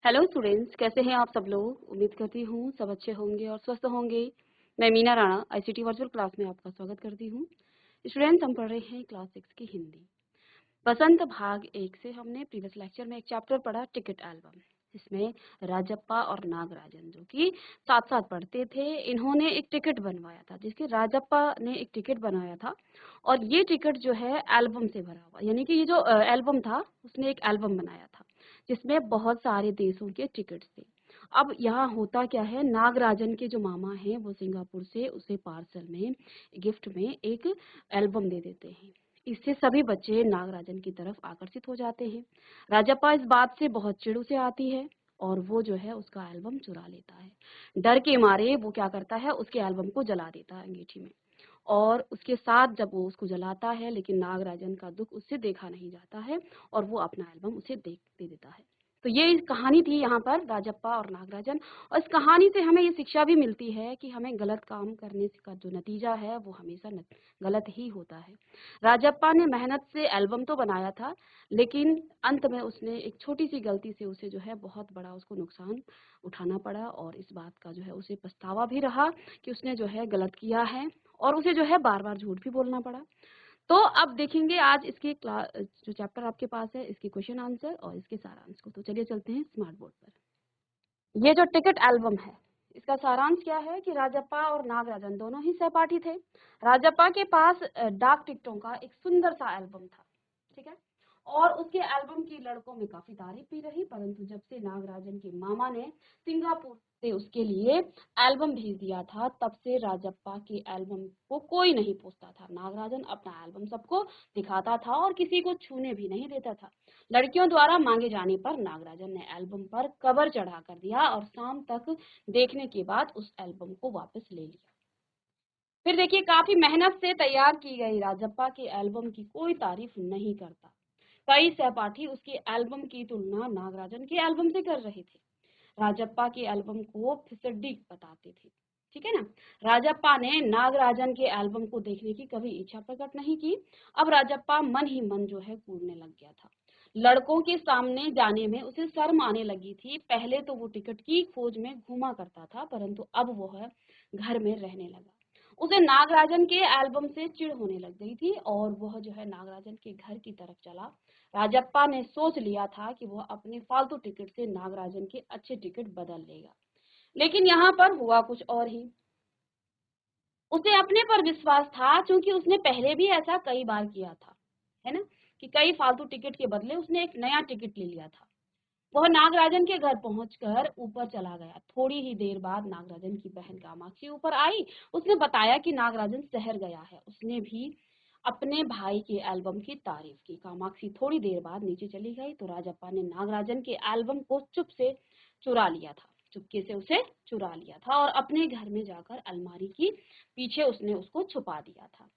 Hello students, कैसे हैं आप सब लोग। उम्मीद करती हूँ सब अच्छे होंगे और स्वस्थ होंगे। मैं Meena Rana ICT virtual class में आपका स्वागत करती हूँ। स्टूडेंट्स, हम पढ़ रहे हैं क्लास 6 की हिंदी। बसंत भाग 1 से हमने प्रीवियस लेक्चर में एक चैप्टर पढ़ा, टिकट एल्बम। इसमें राजप्पा और नागराजन जो कि साथ साथ पढ़ते थे, इन्होंने एक टिकट बनवाया था, जिसके राजप्पा ने एक टिकट बनाया था। और ये टिकट जो है एल्बम से भरा हुआ, यानी कि ये जो एल्बम था, उसने एक एल्बम बनाया था जिसमें बहुत सारे देशों के टिकट्स थे। अब यहाँ होता क्या है, नागराजन के जो मामा हैं वो सिंगापुर से उसे पार्सल में, गिफ्ट में एक एल्बम दे देते हैं। इससे सभी बच्चे नागराजन की तरफ आकर्षित हो जाते हैं। राजप्पा इस बात से बहुत चिढ़ उसे आती है और वो जो है उसका एल्बम चुरा लेता है। डर के मारे वो क्या करता है, उसके एल्बम को जला देता है अंगीठी में। और उसके साथ जब वो उसको जलाता है, लेकिन नागराजन का दुख उससे देखा नहीं जाता है और वो अपना एल्बम उसे दे देता है। तो ये कहानी थी यहाँ पर राजप्पा और नागराजन। और इस कहानी से हमें ये शिक्षा भी मिलती है कि हमें गलत काम करने का जो नतीजा है वो हमेशा गलत ही होता है। राजप्पा ने मेहनत से एल्बम तो बनाया था, लेकिन अंत में उसने एक छोटी सी गलती से उसे जो है बहुत बड़ा उसको नुकसान उठाना पड़ा और इस बात का जो है उसे पछतावा भी रहा कि उसने जो है गलत किया है और उसे जो है बार-बार झूठ भी बोलना पड़ा। तो अब देखेंगे आज इसके जो चैप्टर आपके पास है, इसके क्वेश्चन आंसर और इसके सारांश को। तो चलिए चलते हैं स्मार्ट बोर्ड पर। ये जो टिकट एल्बम है, इसका सारांश क्या है कि राजप्पा और नागराजन दोनों ही सहपाठी थे। राजप्पा के पास डाक टिकटों का एक सुंदर सा एल्बम था, ठीक है। और उसके एल्बम की लड़कों में काफी तारीफ भी रही, परंतु जब से नागराजन के मामा ने सिंगापुर से उसके लिए एल्बम भेज दिया था, तब से राजप्पा के एल्बम को कोई नहीं पूछता था। नागराजन अपना एल्बम सबको दिखाता था और किसी को छूने भी नहीं देता था। लड़कियों द्वारा मांगे जाने पर नागराजन ने एल्बम पर कवर चढ़ा कर दिया और शाम तक देखने के बाद उस एल्बम को वापस ले लिया। फिर देखिए, काफी मेहनत से तैयार की गई राजप्पा के एल्बम की कोई तारीफ नहीं करता। कई सहपाठी उसके एल्बम की तुलना नागराजन के एल्बम से कर रहे थे। राजप्पा के एल्बम को फिसड्डी बताते थे, ठीक है ना। राजप्पा ने नागराजन के एल्बम को देखने की कभी इच्छा प्रकट नहीं की। अब राजप्पा मन ही मन जो है कूदने लग गया था। लड़कों के सामने जाने में उसे शर्म आने लगी थी। पहले तो वो टिकट की खोज में घूमा करता था, परंतु अब वो है घर में रहने लगा। उसे नागराजन के एल्बम से चिढ़ होने लग गई थी और वह जो है नागराजन के घर की तरफ चला। राजप्पा ने सोच लिया था कि वह अपने फालतू टिकट से नागराजन के अच्छे टिकट बदल लेगा, लेकिन यहाँ पर हुआ कुछ और ही। उसे अपने पर विश्वास था, क्योंकि उसने पहले भी ऐसा कई बार किया था, है ना, कि कई फालतू टिकट के बदले उसने एक नया टिकट ले लिया था। वह नागराजन के घर पहुंचकर ऊपर चला गया। थोड़ी ही देर बाद नागराजन की बहन कामाक्षी ऊपर आई। उसने बताया कि नागराजन शहर गया है। उसने भी अपने भाई के एल्बम की तारीफ की। कामाक्षी थोड़ी देर बाद नीचे चली गई तो राजप्पा ने नागराजन के एल्बम को चुरा लिया था चुपके से उसे चुरा लिया था और अपने घर में जाकर अलमारी की पीछे उसने उसको छुपा दिया था।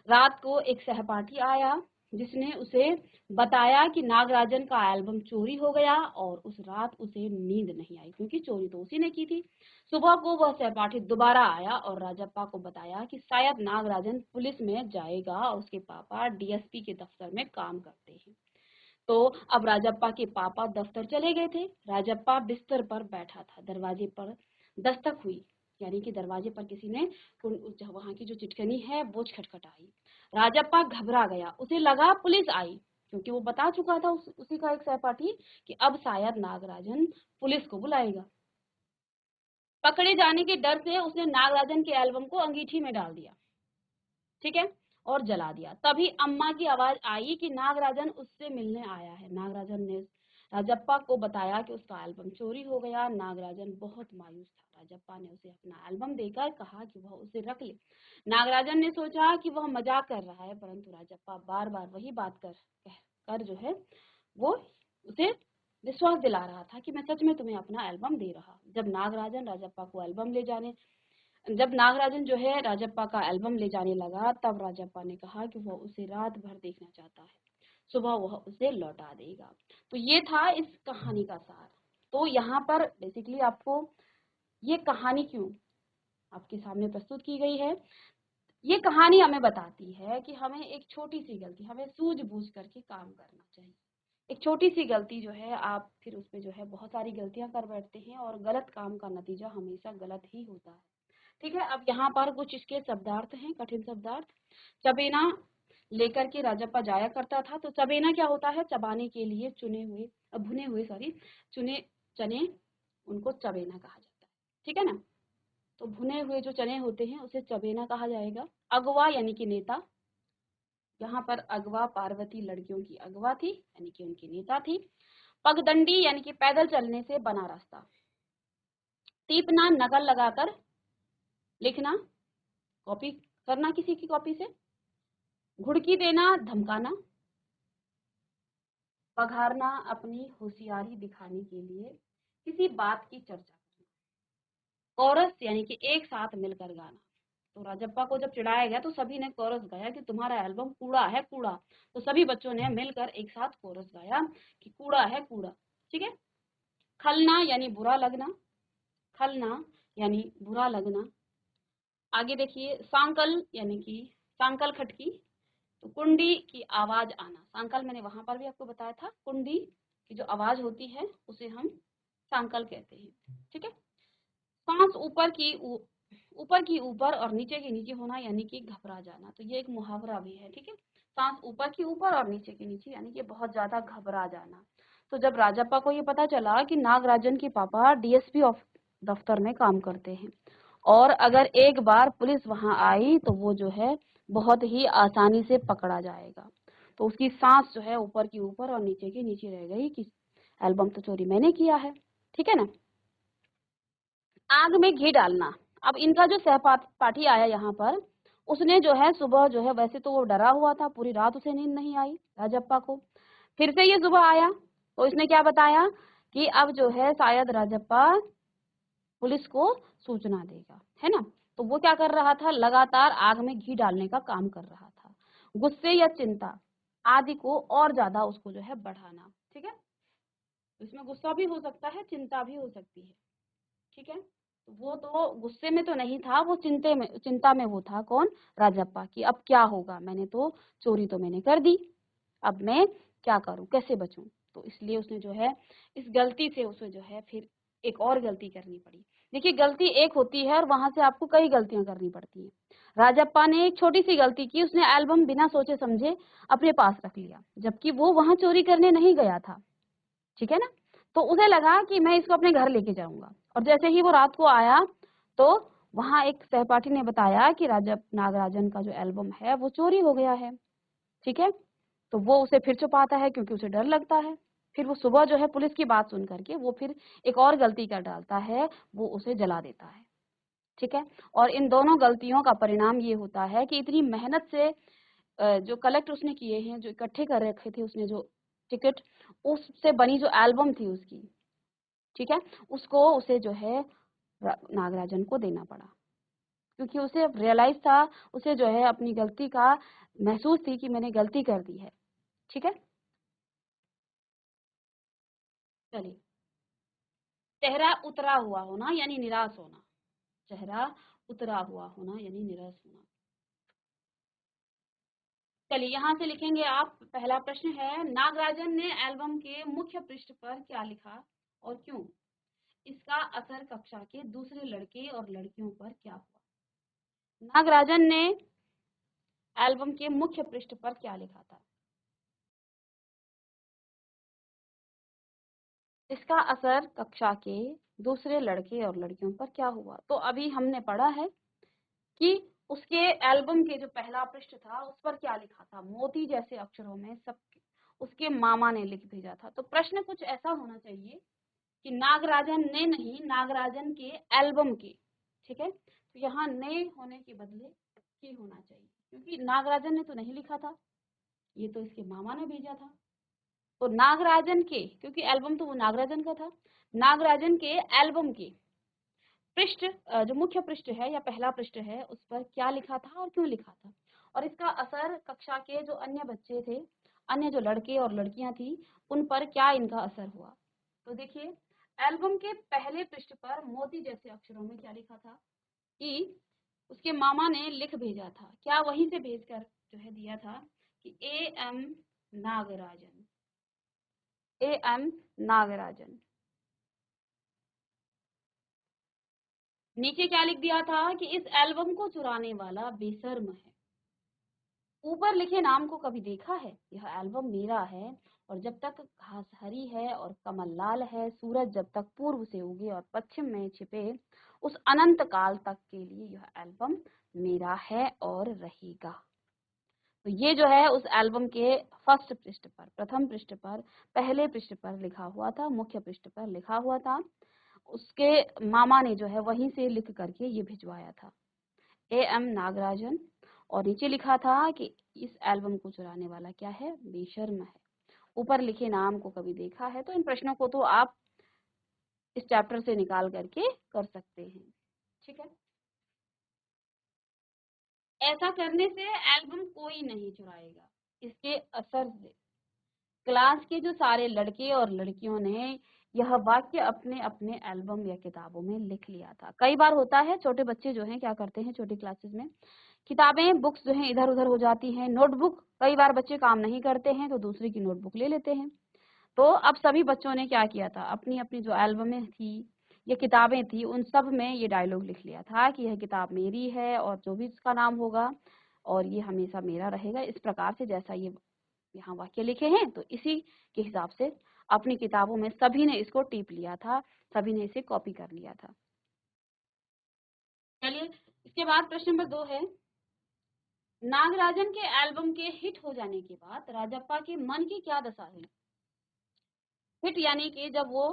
रात को एक सहपाठी आया, जिसने उसे बताया कि नागराजन का एल्बम चोरी हो गया और उस रात उसे नींद नहीं आई, क्योंकि चोरी तो उसी ने की थी। सुबह को वह सहपाठी दोबारा आया और राजप्पा को बताया कि शायद नागराजन पुलिस में जाएगा और उसके पापा डीएसपी के दफ्तर में काम करते हैं। तो अब राजप्पा के पापा दफ्तर चले गए थे। राजप्पा बिस्तर पर बैठा था। दरवाजे पर दस्तक हुई, यानी कि दरवाजे पर किसी ने वहां की जो चिटकनी है वो खटखटाई। राजप्पा घबरा गया। उसे लगा पुलिस आई, क्योंकि वो बता चुका था उसी का एक सहपाठी कि अब शायद नागराजन पुलिस को बुलाएगा। पकड़े जाने के डर से उसने नागराजन के एल्बम को अंगीठी में डाल दिया, ठीक है, और जला दिया। तभी अम्मा की आवाज आई कि नागराजन उससे मिलने आया है। नागराजन ने राजप्पा को बताया कि उसका एल्बम चोरी हो गया। नागराजन बहुत मायूस था। राजप्पा ने उसे अपना एल्बम देकर कहा कि वह उसे रख ले। नागराजन ने सोचा कि वह मजाक कर रहा है, परंतु राजप्पा बार बार वही बात कर जो है वो उसे विश्वास दिला रहा था कि मैं सच में तुम्हें अपना एल्बम दे रहा। जब नागराजन जो है राजप्पा का एल्बम ले जाने लगा, तब राजप्पा ने कहा कि वह उसे रात भर देखना चाहता है, सुबह वह उसे लौटा देगा। तो ये था इस कहानी का सार। तो यहाँ पर बेसिकली आपको ये कहानी क्यों आपके सामने प्रस्तुत की गई है, ये कहानी हमें बताती है कि हमें एक छोटी सी गलती, हमें सूझबूझ करके काम करना चाहिए। एक छोटी सी गलती जो है आप फिर उसमें जो है बहुत सारी गलतियां कर बैठते हैं और गलत काम का नतीजा हमेशा गलत ही होता है। ठीक है, अब यहाँ पर कुछ इसके शब्दार्थ हैं, कठिन शब्दार्थ। चबेना लेकर के राजप्पा जाया करता था, तो चबेना क्या होता है, चबाने के लिए भुने हुए चुने चने, उनको चबेना कहा जाता है। ठीक है ना, तो भुने हुए जो चने होते हैं उसे चबेना कहा जाएगा। अगवा यानी कि नेता, यहाँ पर अगवा पार्वती लड़कियों की अगवा थी, यानी कि उनकी नेता थी। पगडंडी यानी कि पैदल चलने से बना रास्ता। टीपना नकल लगाकर लिखना, कॉपी करना किसी की कॉपी से। घुड़की देना धमकाना। पघारना अपनी होशियारी दिखाने के लिए किसी बात की चर्चा करना। कोरस यानी कि एक साथ मिलकर गाना। तो राजप्पा को जब चिढ़ाया गया तो सभी ने कोरस गाया कि तुम्हारा एल्बम कूड़ा है कूड़ा। तो सभी बच्चों ने मिलकर एक साथ कोरस गाया कि कूड़ा है कूड़ा। ठीक है। खलना यानी बुरा लगना, खलना यानी बुरा लगना। आगे देखिए, सांकल यानी कि सांकल खटकी, तो कुंडी की आवाज आना। सांकल मैंने वहां पर भी आपको बताया था, कुंडी की जो आवाज होती है उसे हम सांकल कहते हैं। ठीक है। सांस ऊपर की ऊपर और नीचे के नीचे होना यानी कि घबरा जाना, तो ये एक मुहावरा भी है। ठीक है, सांस ऊपर की ऊपर और नीचे के नीचे यानी कि बहुत ज्यादा घबरा जाना। तो जब राजप्पा को ये पता चला कि नागराजन के पापा डीएसपी ऑफ दफ्तर में काम करते हैं और अगर एक बार पुलिस वहां आई तो वो जो है बहुत ही आसानी से पकड़ा जाएगा, तो उसकी सांस जो है ऊपर की ऊपर और नीचे की नीचे रह गई कि एल्बम तो चोरी मैंने किया है। ठीक है ना। आग में घी डालना। अब इनका जो सहपाठी आया यहाँ पर, उसने जो है सुबह जो है, वैसे तो वो डरा हुआ था, पूरी रात उसे नींद नहीं आई राजप्पा को। फिर से ये सुबह आया तो इसने क्या बताया कि अब जो है शायद राजप्पा पुलिस को सूचना देगा, है ना। तो वो क्या कर रहा था, लगातार आग में घी डालने का काम कर रहा था। गुस्से या चिंता आदि को और ज्यादा उसको जो है बढ़ाना। ठीक है, इसमें गुस्सा भी हो सकता है, चिंता भी हो सकती है। ठीक है, तो वो तो गुस्से में तो नहीं था, वो चिंता में वो था, कौन, राजप्पा, कि अब क्या होगा, मैंने तो चोरी तो मैंने कर दी, अब मैं क्या करूं, कैसे बचूं। तो इसलिए उसने जो है इस गलती से उसे जो है फिर एक और गलती करनी पड़ी। देखिए, गलती एक होती है और वहां से आपको कई गलतियां करनी पड़ती हैं। राजप्पा ने एक छोटी सी गलती की, उसने एल्बम बिना सोचे समझे अपने पास रख लिया, जबकि वो वहां चोरी करने नहीं गया था। ठीक है ना, तो उसे लगा कि मैं इसको अपने घर लेके जाऊंगा, और जैसे ही वो रात को आया तो वहां एक सहपाठी ने बताया कि नागराजन का जो एल्बम है वो चोरी हो गया है। ठीक है, तो वो उसे फिर छुपाता है क्योंकि उसे डर लगता है। फिर वो सुबह जो है पुलिस की बात सुन करके वो फिर एक और गलती कर डालता है, वो उसे जला देता है। ठीक है, और इन दोनों गलतियों का परिणाम ये होता है कि इतनी मेहनत से जो कलेक्ट उसने किए हैं, जो इकट्ठे कर रखे थे उसने, जो टिकट, उससे बनी जो एल्बम थी उसकी, ठीक है, उसको उसे जो है नागराजन को देना पड़ा, क्योंकि उसे रियलाइज था, उसे जो है अपनी गलती का महसूस थी कि मैंने गलती कर दी है। ठीक है, चलिए, चेहरा उतरा हुआ होना यानी निराश होना। चेहरा उतरा हुआ होना यानी निराश होना। चलिए, यहाँ से लिखेंगे आप। पहला प्रश्न है, नागराजन ने एल्बम के मुख्य पृष्ठ पर क्या लिखा और क्यों? इसका असर कक्षा के दूसरे लड़के और लड़कियों पर क्या हुआ? नागराजन ने एल्बम के मुख्य पृष्ठ पर क्या लिखा था? इसका असर कक्षा के दूसरे लड़के और लड़कियों पर क्या हुआ? तो अभी हमने पढ़ा है कि उसके एल्बम के जो पहला पृष्ठ था उस पर क्या लिखा था, मोती जैसे अक्षरों में सब उसके मामा ने लिख भेजा था। तो प्रश्न कुछ ऐसा होना चाहिए कि नागराजन ने नहीं, नागराजन के एल्बम के। ठीक है, तो यहाँ ने होने के बदले के होना चाहिए, क्योंकि नागराजन ने तो नहीं लिखा था, ये तो इसके मामा ने भेजा था। तो नागराजन के, क्योंकि एल्बम तो वो नागराजन का था, नागराजन के एल्बम के पृष्ठ, जो मुख्य पृष्ठ है या पहला पृष्ठ है उस पर क्या लिखा था और क्यों लिखा था, और इसका असर कक्षा के जो अन्य बच्चे थे, अन्य जो लड़के और लड़कियां थी, उन पर क्या इनका असर हुआ। तो देखिए, एल्बम के पहले पृष्ठ पर मोती जैसे अक्षरों में क्या लिखा था कि उसके मामा ने लिख भेजा था, क्या वहीं से भेजकर जो है दिया था कि A M Nagarajan, A.M. Nagarajan. नीचे क्या लिख दिया था कि इस एल्बम को चुराने वाला बेशर्म है। ऊपर लिखे नाम को कभी देखा है? यह एल्बम मेरा है, और जब तक घास हरी है और कमल लाल है, सूरज जब तक पूर्व से उगे और पश्चिम में छिपे, उस अनंत काल तक के लिए यह एल्बम मेरा है और रहेगा। तो ये जो है उस एल्बम के फर्स्ट पृष्ठ पर, प्रथम पृष्ठ पर, पहले पृष्ठ पर लिखा हुआ था, मुख्य पृष्ठ पर लिखा हुआ था। उसके मामा ने जो है वहीं से लिख करके ये भिजवाया था, A.M. नागराजन। और नीचे लिखा था कि इस एल्बम को चुराने वाला क्या है? बेशर्म है। ऊपर लिखे नाम को कभी देखा है? तो इन प्रश्नों को तो आप इस चैप्टर से निकाल करके कर सकते हैं। ठीक है, ऐसा करने से एल्बम कोई नहीं चुराएगा। इसके असर से क्लास के जो सारे लड़के और लड़कियों ने यह वाक्य अपने अपने एल्बम या किताबों में लिख लिया था। कई बार होता है छोटे बच्चे जो हैं क्या करते हैं, छोटी क्लासेस में किताबें, बुक्स जो हैं इधर उधर हो जाती हैं। नोटबुक कई बार बच्चे काम नहीं करते हैं तो दूसरे की नोटबुक ले लेते हैं। तो अब सभी बच्चों ने क्या किया था, अपनी अपनी जो एल्बमें थी ये किताबें थी, उन सब में ये डायलॉग लिख लिया था कि यह किताब मेरी है और जो भी इसका नाम होगा और ये हमेशा मेरा रहेगा। इस प्रकार से जैसा ये यहाँ वाक्य लिखे हैं तो इसी के हिसाब से अपनी किताबों में सभी ने इसको टीप लिया था, सभी ने इसे कॉपी कर लिया था। चलिए, इसके बाद प्रश्न नंबर 2 है, नागराजन के एल्बम के हिट हो जाने के बाद राजप्पा के मन की क्या दशा हुई? हिट यानी कि जब वो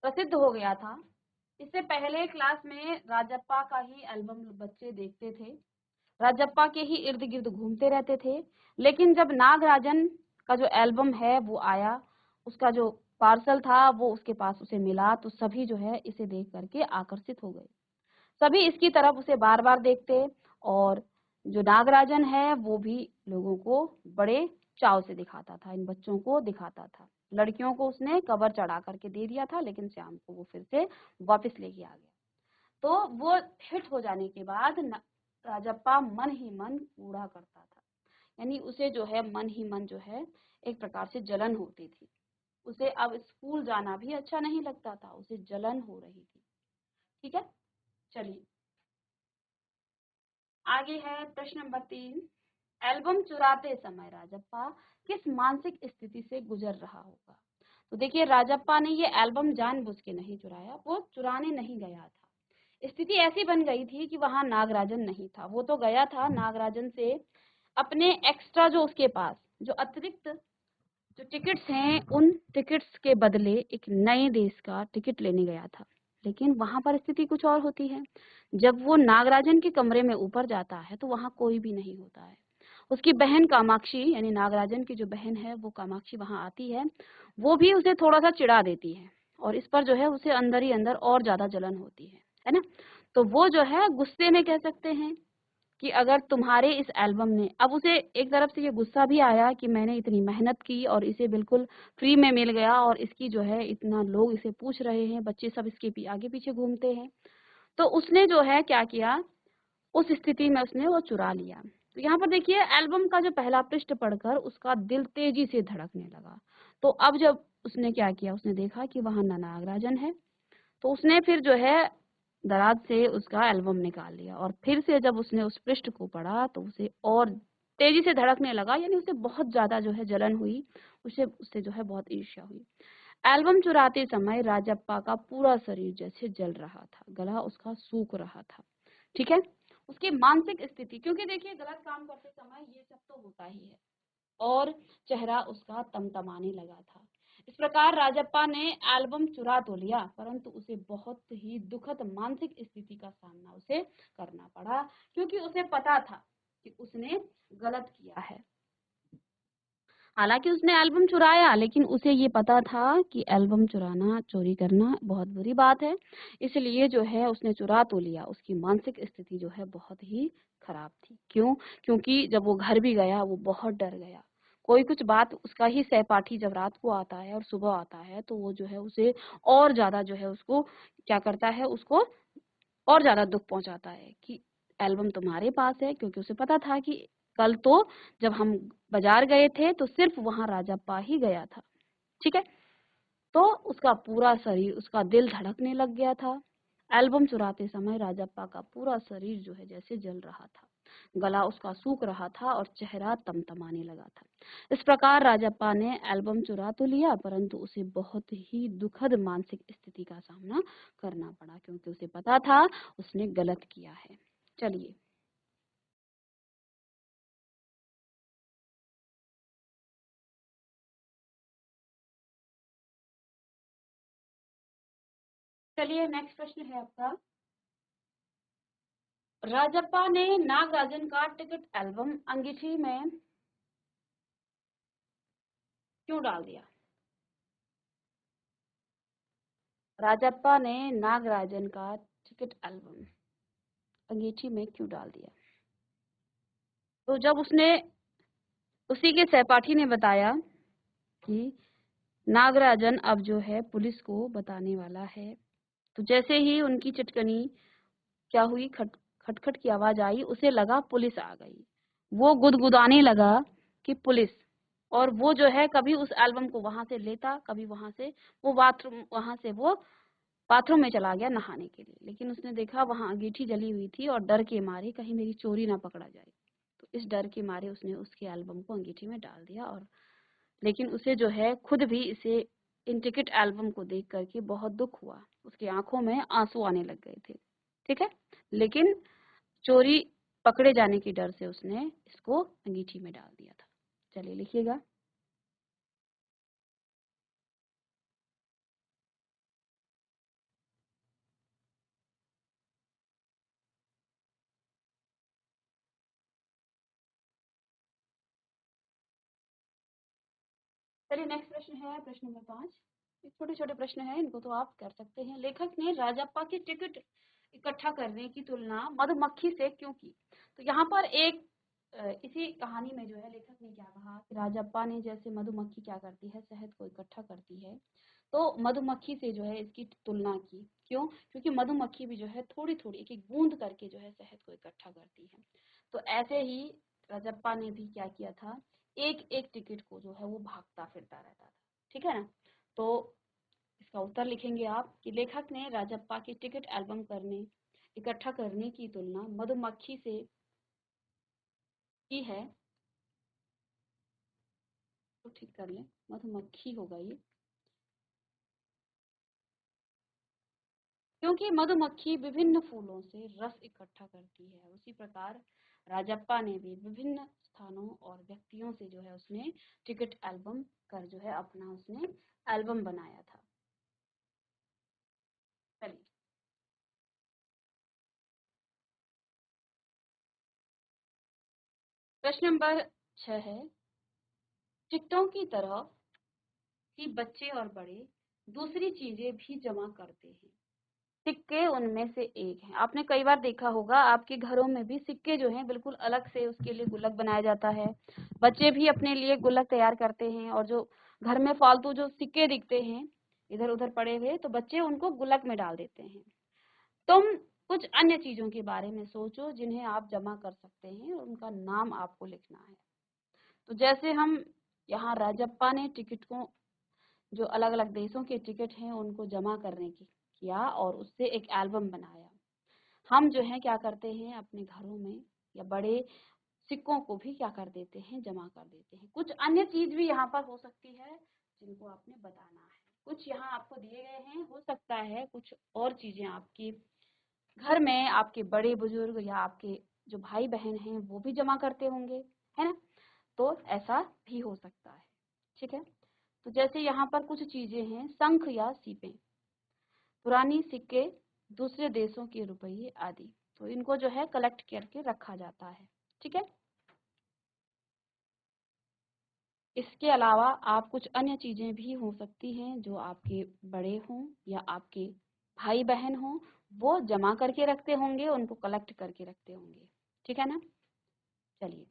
प्रसिद्ध हो गया था। इससे पहले क्लास में राजप्पा का ही एल्बम बच्चे देखते थे, राजप्पा के ही इर्द गिर्द घूमते रहते थे। लेकिन जब नागराजन का जो एल्बम है वो आया, उसका जो पार्सल था वो उसके पास उसे मिला, तो सभी जो है इसे देख करके आकर्षित हो गए। सभी इसकी तरफ उसे बार बार देखते, और जो नागराजन है वो भी लोगों को बड़े चाव से दिखाता था, इन बच्चों को दिखाता था। लड़कियों को उसने कवर चढ़ा करके दे दिया था, लेकिन शाम को वो फिर से वापस लेके आ गया। तो वो हिट हो जाने के बाद राजप्पा मन ही मन कूड़ा करता था, यानी उसे जो है मन ही मन जो है एक प्रकार से जलन होती थी। उसे अब स्कूल जाना भी अच्छा नहीं लगता था, उसे जलन हो रही थी। ठीक है, चलिए आगे है प्रश्न नंबर 3। एल्बम चुराते समय राजप्पा किस मानसिक स्थिति से गुजर रहा होगा? तो देखिए, राजप्पा ने ये एल्बम जानबूझ के नहीं चुराया, वो चुराने नहीं गया था। स्थिति ऐसी बन गई थी कि वहां नागराजन नहीं था। वो तो गया था नागराजन से अपने एक्स्ट्रा जो उसके पास जो अतिरिक्त जो टिकट्स हैं उन टिकट्स के बदले एक नए देश का टिकट लेने गया था। लेकिन वहां पर स्थिति कुछ और होती है। जब वो नागराजन के कमरे में ऊपर जाता है तो वहां कोई भी नहीं होता है। उसकी बहन कामाक्षी, यानी नागराजन की जो बहन है वो कामाक्षी वहां आती है। वो भी उसे थोड़ा सा चिढ़ा देती है, और इस पर जो है उसे अंदर ही अंदर और ज्यादा जलन होती है ना। तो वो जो है गुस्से में कह सकते हैं कि अगर तुम्हारे इस एल्बम ने, अब उसे एक तरफ से ये गुस्सा भी आया कि मैंने इतनी मेहनत की और इसे बिल्कुल फ्री में मिल गया, और इसकी जो है इतना लोग इसे पूछ रहे हैं, बच्चे सब इसके आगे पीछे घूमते हैं। तो उसने जो है क्या किया, उस स्थिति में उसने वो चुरा लिया। तो यहाँ पर देखिए एल्बम का जो पहला पृष्ठ पढ़कर उसका दिल तेजी से धड़कने लगा। तो अब जब उसने क्या किया, उसने देखा कि वहां नागराजन है, तो उसने फिर जो है दराज से उसका एल्बम निकाल लिया, और फिर से जब उसने उस पृष्ठ को पढ़ा तो उसे और तेजी से धड़कने लगा, यानी उसे बहुत ज्यादा जो है जलन हुई, उसे उससे जो है बहुत ईर्ष्या हुई। एल्बम चुराते समय राजप्पा का पूरा शरीर जैसे जल रहा था, गला उसका सूख रहा था। ठीक है, उसकी मानसिक स्थिति, क्योंकि देखिए गलत काम करते समय ये सब तो होता ही है, और चेहरा उसका तमतमाने लगा था। इस प्रकार राजप्पा ने एल्बम चुरा तो लिया, परंतु उसे बहुत ही दुखद मानसिक स्थिति का सामना उसे करना पड़ा, क्योंकि उसे पता था कि उसने गलत किया है। हालांकि उसने एल्बम चुराया, लेकिन उसे ये पता था कि एल्बम चुराना, चोरी करना बहुत बुरी बात है, इसलिए जो है उसने चुरा तो लिया। उसकी मानसिक स्थिति जो है बहुत ही खराब थी। क्यों? क्योंकि जब वो घर भी गया वो बहुत डर गया। कोई कुछ बात, उसका ही सहपाठी जब रात को आता है और सुबह आता है तो वो जो है उसे और ज्यादा जो है उसको क्या करता है, उसको और ज्यादा दुख पहुंचाता है कि एल्बम तुम्हारे पास है, क्योंकि उसे पता था कि कल तो जब हम बाजार गए थे तो सिर्फ वहां राजप्पा ही गया था। ठीक है, तो उसका पूरा शरीर, उसका दिल धड़कने लग गया था। एल्बम चुराते समय राजप्पा का पूरा शरीर जो है जैसे जल रहा था, गला उसका सूख रहा था और चेहरा तमतमाने लगा था। इस प्रकार राजप्पा ने एल्बम चुरा तो लिया, परंतु उसे बहुत ही दुखद मानसिक स्थिति का सामना करना पड़ा, क्योंकि उसे पता था उसने गलत किया है। चलिए चलिए नेक्स्ट प्रश्न है आपका। राजप्पा ने नागराजन का टिकट एल्बम अंगीठी में क्यों डाल दिया? राजप्पा ने नागराजन का टिकट एल्बम अंगीठी में क्यों डाल दिया? तो जब उसने, उसी के सहपाठी ने बताया कि नागराजन अब जो है पुलिस को बताने वाला है, तो जैसे ही उनकी चिटकनी क्या हुई, खट खटखट की आवाज आई, उसे लगा पुलिस आ गई। वो गुदगुदाने लगा कि पुलिस, और वो जो है कभी उस एल्बम को वहां से लेता, कभी वहां से वो बाथरूम, वहां से वो बाथरूम में चला गया नहाने के लिए, लेकिन उसने देखा वहां अंगीठी जली हुई थी और डर के मारे कहीं मेरी चोरी ना पकड़ा जाए, तो इस डर के मारे उसने उसके एल्बम को अंगीठी में डाल दिया। और लेकिन उसे जो है खुद भी इसे, इन टिकट एल्बम को देख करके बहुत दुख हुआ, उसकी आंखों में आंसू आने लग गए थे। ठीक है, लेकिन चोरी पकड़े जाने की डर से उसने इसको अंगीठी में डाल दिया था। चलिए लिखिएगा। चलिए नेक्स्ट प्रश्न है प्रश्न नंबर 5। छोटे छोटे प्रश्न है, इनको तो आप कर सकते हैं। लेखक ने राजप्पा की टिकट इकट्ठा करने की तुलना मधुमक्खी से क्यों की? तो यहाँ पर एक इसी कहानी में जो है लेखक ने क्या कहा कि राजप्पा ने, जैसे मधुमक्खी क्या करती है, शहद को इकट्ठा करती है, तो मधुमक्खी से जो है इसकी तुलना की। क्यों? क्योंकि मधुमक्खी भी जो है थोड़ी थोड़ी एक एक बूंद करके जो है शहद को इकट्ठा करती है। तो ऐसे ही राजप्पा ने भी क्या किया था, एक एक टिकट को जो है वो भागता फिरता रहता था। ठीक है ना? तो इसका उत्तर लिखेंगे आप कि लेखक ने राजप्पा की टिकट एल्बम करने, इकट्ठा करने की तुलना मधुमक्खी से की है। तो ठीक कर लें, मधुमक्खी होगा ये, क्योंकि मधुमक्खी विभिन्न फूलों से रस इकट्ठा करती है, उसी प्रकार राजप्पा ने भी विभिन्न स्थानों और व्यक्तियों से जो है उसने टिकट एल्बम कर जो है अपना उसने एल्बम बनाया था। चलिए प्रश्न नंबर 6 है, टिकटों की तरह ही बच्चे और बड़े दूसरी चीजें भी जमा करते हैं, सिक्के उनमें से एक है। आपने कई बार देखा होगा आपके घरों में भी सिक्के जो हैं बिल्कुल अलग से उसके लिए गुल्लक बनाया जाता है। बच्चे भी अपने लिए गुल्लक तैयार करते हैं, और जो घर में फालतू जो सिक्के दिखते हैं इधर उधर पड़े हुए, तो बच्चे उनको गुल्लक में डाल देते हैं। तुम कुछ अन्य चीजों के बारे में सोचो जिन्हें आप जमा कर सकते हैं, और उनका नाम आपको लिखना है। तो जैसे हम यहाँ राजप्पा ने टिकट को, जो अलग अलग देशों के टिकट हैं उनको जमा करने की किया और उससे एक एल्बम बनाया। हम जो है क्या करते हैं अपने घरों में, या बड़े सिक्कों को भी क्या कर देते हैं, जमा कर देते हैं। कुछ अन्य चीज भी यहाँ पर हो सकती है जिनको आपने बताना है। कुछ यहाँ आपको दिए गए हैं, हो सकता है कुछ और चीजें आपके घर में आपके बड़े बुजुर्ग या आपके जो भाई बहन हैं वो भी जमा करते होंगे, है ना? तो ऐसा भी हो सकता है। ठीक है, तो जैसे यहाँ पर कुछ चीजें हैं, शंख या सीपें, पुरानी सिक्के, दूसरे देशों के रुपये आदि, तो इनको जो है कलेक्ट करके रखा जाता है। ठीक है, इसके अलावा आप कुछ अन्य चीजें भी हो सकती हैं जो आपके बड़े हों या आपके भाई बहन हों, वो जमा करके रखते होंगे, उनको कलेक्ट करके रखते होंगे। ठीक है ना? चलिए,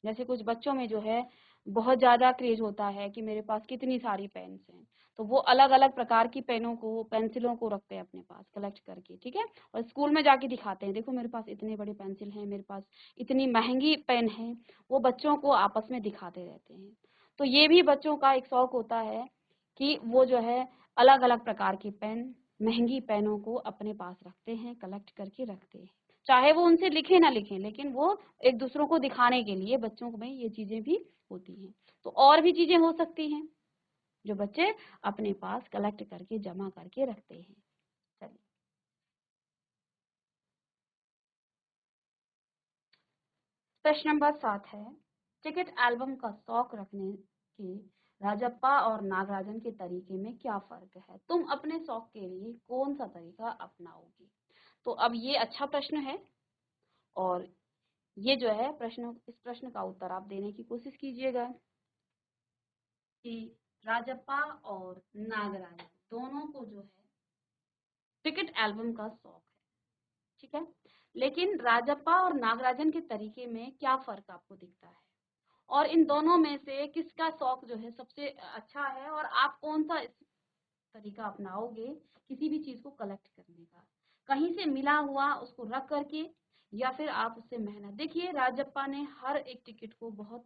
जैसे कुछ बच्चों में जो है बहुत ज़्यादा क्रेज होता है कि मेरे पास कितनी सारी पेन्स हैं, तो वो अलग अलग प्रकार की पेनों को, पेंसिलों को रखते हैं अपने पास कलेक्ट करके, ठीक है, और स्कूल में जाके दिखाते हैं, देखो मेरे पास इतने बड़े पेंसिल हैं, मेरे पास इतनी महंगी पेन है, वो बच्चों को आपस में दिखाते रहते हैं। तो ये भी बच्चों का एक शौक होता है कि वो जो है अलग अलग प्रकार की पेन, महंगी पेनों को अपने पास रखते हैं, कलेक्ट करके रखते हैं, चाहे वो उनसे लिखे ना लिखें, लेकिन वो एक दूसरों को दिखाने के लिए बच्चों में ये चीजें भी होती हैं। तो और भी चीजें हो सकती हैं जो बच्चे अपने पास कलेक्ट करके जमा करके रखते हैं। चलिए, प्रश्न नंबर 7 है, टिकट एल्बम का शौक रखने के राजप्पा और नागराजन के तरीके में क्या फर्क है? तुम अपने शौक के लिए कौन सा तरीका अपनाओगी? तो अब ये अच्छा प्रश्न है, और ये जो है प्रश्न, इस प्रश्न का उत्तर आप देने की कोशिश कीजिएगा कि राजप्पा और नागराजन दोनों को जो है टिकट एल्बम का शौक है, ठीक है, लेकिन राजप्पा और नागराजन के तरीके में क्या फर्क आपको दिखता है, और इन दोनों में से किसका शौक जो है सबसे अच्छा है, और आप कौन सा तरीका अपनाओगे किसी भी चीज को कलेक्ट करने का, कहीं से मिला हुआ उसको रख करके, या फिर आप उससे मेहनत। देखिए राजप्पा ने हर एक टिकट को बहुत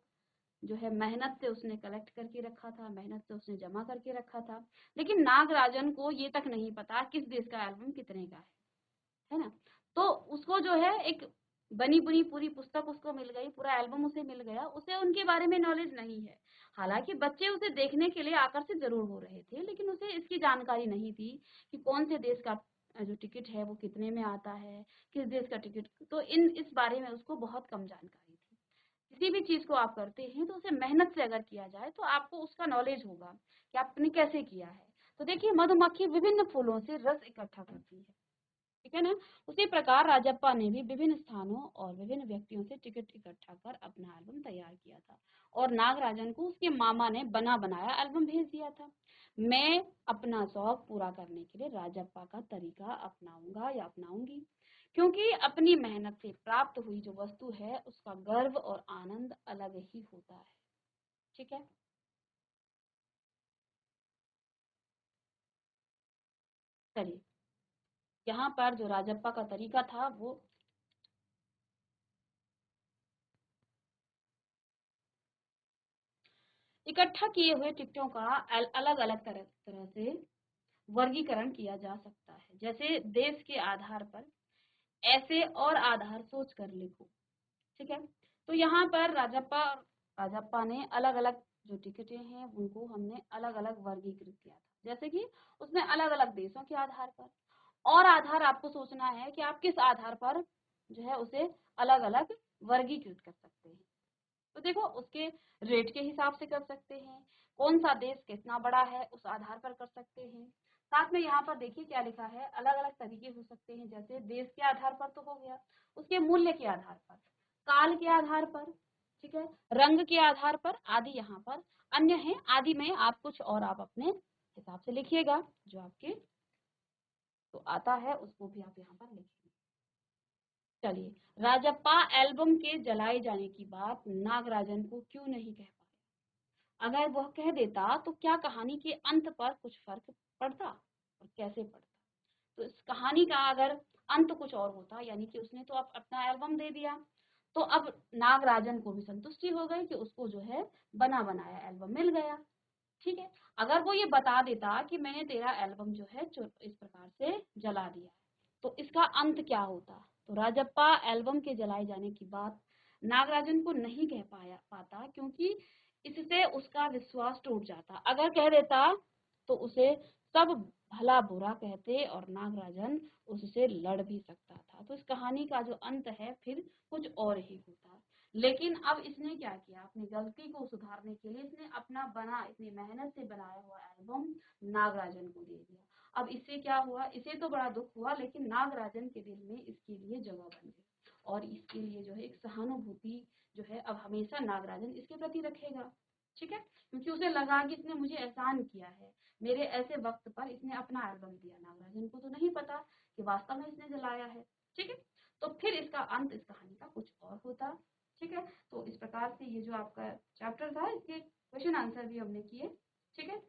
जो है मेहनत से उसने कलेक्ट करके रखा था, मेहनत से उसने जमा करके रखा था, लेकिन नागराजन को ये तक नहीं पता किस देश का एल्बम कितने का है ना, तो उसको जो है एक बनी बुनी पूरी पुस्तक उसको मिल गई, पूरा एल्बम उसे मिल गया, उसे उनके बारे में नॉलेज नहीं है। हालांकि बच्चे उसे देखने के लिए आकर्षित जरूर हो रहे थे, लेकिन उसे इसकी जानकारी नहीं थी कि कौन से देश का जो टिकट है वो कितने में आता है, किस देश का टिकट, तो इस बारे में उसको बहुत कम जानकारी थी। किसी भी चीज को आप करते हैं तो उसे मेहनत से अगर किया जाए तो आपको उसका नॉलेज होगा कि आपने कैसे किया है। तो देखिए मधुमक्खी विभिन्न फूलों से रस इकट्ठा करती है, ठीक है ना, उसी प्रकार राजप्पा ने भी विभिन्न स्थानों और विभिन्न व्यक्तियों से टिकट इकट्ठा कर अपना एल्बम तैयार किया था, और नागराजन को उसके मामा ने बना बनाया एल्बम भेज दिया था। मैं अपना शौक पूरा करने के लिए राजप्पा का तरीका अपनाऊंगा या अपनाऊंगी, क्योंकि अपनी मेहनत से प्राप्त हुई जो वस्तु है उसका गर्व और आनंद अलग ही होता है, ठीक है। चलिए, यहाँ पर जो राजप्पा का तरीका था वो इकट्ठा किए हुए टिकटों का अलग अलग तरह तरह से वर्गीकरण किया जा सकता है, जैसे देश के आधार पर, ऐसे और आधार सोच कर लिखो, ठीक है। तो यहाँ पर राजप्पा राजप्पा ने अलग अलग जो टिकटें हैं उनको हमने अलग अलग वर्गीकृत किया था, जैसे कि उसने अलग अलग देशों के आधार पर, और आधार आपको सोचना है कि आप किस आधार पर जो है उसे अलग अलग वर्गीकृत कर सकते हैं। तो देखो उसके रेट के हिसाब से कर सकते हैं, कौन सा देश कितना बड़ा है उस आधार पर कर सकते हैं। साथ में यहाँ पर देखिए क्या लिखा है, अलग अलग तरीके हो सकते हैं, जैसे देश के आधार पर तो हो गया, उसके मूल्य के आधार पर, काल के आधार पर, ठीक है, रंग के आधार पर आदि, यहाँ पर अन्य है आदि में आप कुछ और आप अपने हिसाब से लिखिएगा, जो आपके तो आता है उसको भी आप यहाँ पर लिखिए। चलिए, राजप्पा एल्बम के जलाए जाने की बात नागराजन को क्यों नहीं कह पाया? अगर वह कह देता तो क्या कहानी के अंत पर कुछ फर्क पड़ता, और कैसे पड़ता? तो इस कहानी का अगर अंत कुछ और होता, यानी कि उसने तो अब अपना एल्बम दे दिया, तो अब नागराजन को भी संतुष्टि हो गई कि उसको जो है बना बनाया एल्बम मिल गया, ठीक है। अगर वो ये बता देता कि मैंने तेरा एल्बम जो है इस प्रकार से जला दिया, तो इसका अंत क्या होता? तो राजप्पा एल्बम के जलाए जाने की बात नागराजन को नहीं कह पाता, क्योंकि इससे उसका विश्वास टूट जाता। अगर कह देता तो उसे सब भला बुरा कहते और नागराजन उससे लड़ भी सकता था, तो इस कहानी का जो अंत है फिर कुछ और ही होता। लेकिन अब इसने क्या किया, अपनी गलती को सुधारने के लिए इसने अपना बना इतनी मेहनत से बनाया हुआ एल्बम नागराजन को दे दिया। अब इससे क्या हुआ, इसे तो बड़ा दुख हुआ, लेकिन नागराजन के दिल में इसके लिए जगह बन गई, और इसके लिए जो है एक सहानुभूति जो है अब हमेशा नागराजन इसके प्रति रखेगा, ठीक है, क्योंकि उसे लगा कि इसने मुझे एहसान किया है, मेरे ऐसे वक्त पर इसने अपना एल्बम दिया, नागराजन को तो नहीं पता कि वास्तव में इसने जलाया है, ठीक है। तो फिर इसका अंत इस कहानी का कुछ और होता, ठीक है। तो इस प्रकार से ये जो आपका चैप्टर था इसके क्वेश्चन आंसर भी हमने किए। ठीक है।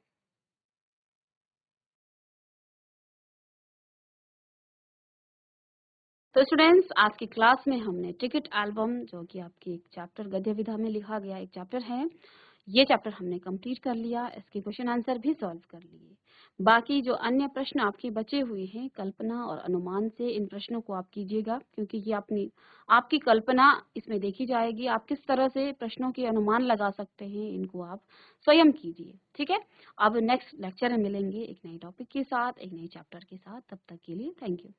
तो स्टूडेंट्स आज की क्लास में हमने टिकट एल्बम जो कि आपकी एक चैप्टर गद्य विधा में लिखा गया एक चैप्टर है, ये चैप्टर हमने कंप्लीट कर लिया, इसके क्वेश्चन आंसर भी सॉल्व कर लिए। बाकी जो अन्य प्रश्न आपके बचे हुए हैं कल्पना और अनुमान से इन प्रश्नों को आप कीजिएगा, क्योंकि ये आपकी कल्पना इसमें देखी जाएगी। आप किस तरह से प्रश्नों के अनुमान लगा सकते हैं इनको आप स्वयं कीजिए। ठीक है। अब नेक्स्ट लेक्चर में मिलेंगे एक नए टॉपिक के साथ, एक नए चैप्टर के साथ। तब तक के लिए थैंक यू।